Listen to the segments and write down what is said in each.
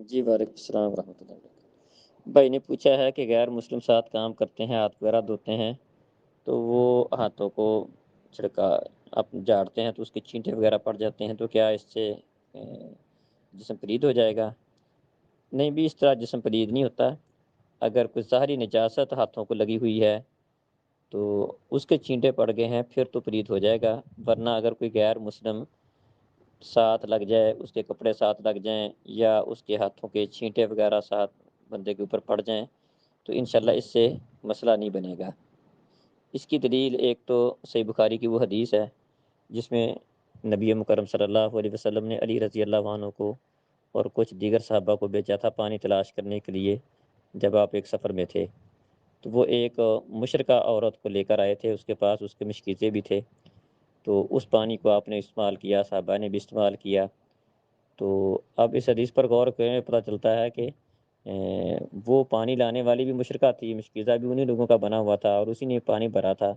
جی وعلیکم السلام ورحمۃ اللہ وبرکاتہ۔ بھائی نے پوچھا ہے کہ غیر مسلم ساتھ کام کرتے ہیں، ہاتھ وغیرہ دھوتے ہیں، تو وہ ہاتھوں کو چھڑکا جھاڑتے ہیں تو اس کے چھینٹے وغیرہ پڑ جاتے ہیں، تو کیا اس سے جسم پلید ہو جائے گا؟ نہیں بھی، اس طرح جسم پلید نہیں ہوتا۔ اگر کوئی ظاہری نجاست ہاتھوں کو لگی ہوئی ہے تو اس کے چھینٹے پڑ گئے ہیں پھر تو پلید ہو جائے گا، ورنہ اگر کوئی غیر مسلم ساتھ لگ جائے، اس کے کپڑے ساتھ لگ جائیں یا اس کے ہاتھوں کے چھینٹے وغیرہ ساتھ بندے کے اوپر پڑ جائیں تو انشاءاللہ اس سے مسئلہ نہیں بنے گا۔ اس کی دلیل ایک تو صحیح بخاری کی وہ حدیث ہے جس میں نبی مکرم صلی اللہ علیہ وسلم نے علی رضی اللہ عنہ کو اور کچھ دیگر صحابہ کو بھیجا تھا پانی تلاش کرنے کے لیے جب آپ ایک سفر میں تھے، تو وہ ایک مشرکہ عورت کو لے کر آئے تھے، اس کے پاس اس کے مشکیزے بھی تھے، تو اس پانی کو آپ نے استعمال کیا، صحابہ نے بھی استعمال کیا۔ تو اب اس حدیث پر غور کریں، پتہ چلتا ہے کہ وہ پانی لانے والی بھی مشرکہ تھی، مشکیزہ بھی انہی لوگوں کا بنا ہوا تھا اور اسی نے پانی بھرا تھا،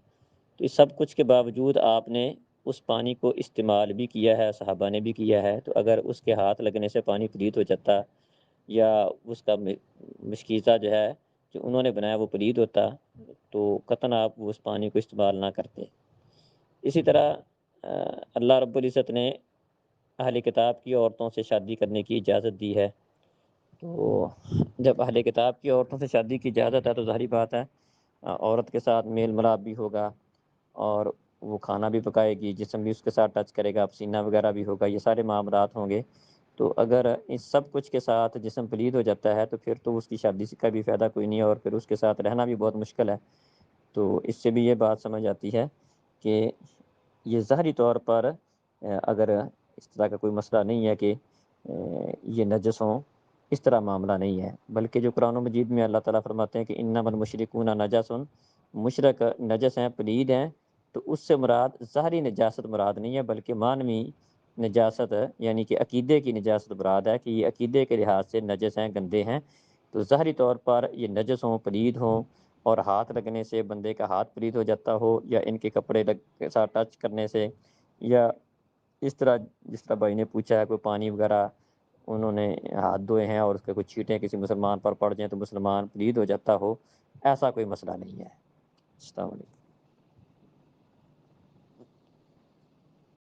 تو اس سب کچھ کے باوجود آپ نے اس پانی کو استعمال بھی کیا ہے، صحابہ نے بھی کیا ہے، تو اگر اس کے ہاتھ لگنے سے پانی پلید ہو جاتا یا اس کا مشکیزہ جو ہے جو انہوں نے بنایا وہ پلید ہوتا تو قطعاً آپ اس پانی کو استعمال نہ کرتے۔ اسی طرح اللہ رب العزت نے اہل کتاب کی عورتوں سے شادی کرنے کی اجازت دی ہے، تو جب اہل کتاب کی عورتوں سے شادی کی اجازت ہے تو ظاہری بات ہے عورت کے ساتھ میل ملاپ بھی ہوگا اور وہ کھانا بھی پکائے گی، جسم بھی اس کے ساتھ ٹچ کرے گا، پسینہ وغیرہ بھی ہوگا، یہ سارے معاملات ہوں گے، تو اگر اس سب کچھ کے ساتھ جسم پلید ہو جاتا ہے تو پھر تو اس کی شادی کا بھی فائدہ کوئی نہیں ہے اور پھر اس کے ساتھ رہنا بھی بہت مشکل ہے۔ تو اس سے بھی یہ بات سمجھ آتی ہے کہ یہ ظاہری طور پر اگر اس طرح کا کوئی مسئلہ نہیں ہے کہ یہ نجس ہوں، اس طرح معاملہ نہیں ہے، بلکہ جو قرآن مجید میں اللہ تعالیٰ فرماتے ہیں کہ انما المشرکون نجس، مشرک نجس ہیں، پلید ہیں، تو اس سے مراد ظاہری نجاست مراد نہیں ہے بلکہ معنوی نجاست ہے، یعنی کہ عقیدے کی نجاست مراد ہے کہ یہ عقیدے کے لحاظ سے نجس ہیں، گندے ہیں، تو ظاہری طور پر یہ نجس ہوں، پلید ہوں اور ہاتھ لگنے سے بندے کا ہاتھ پلید ہو جاتا ہو یا ان کے کپڑے کے ساتھ ٹچ کرنے سے یا اس طرح جس طرح بھائی نے پوچھا ہے کوئی پانی وغیرہ انہوں نے ہاتھ دھوئے ہیں اور اس کے کچھ چھینٹیں کسی مسلمان پر پڑ جائیں تو مسلمان پلید ہو جاتا ہو، ایسا کوئی مسئلہ نہیں ہے۔ السلام علیکم۔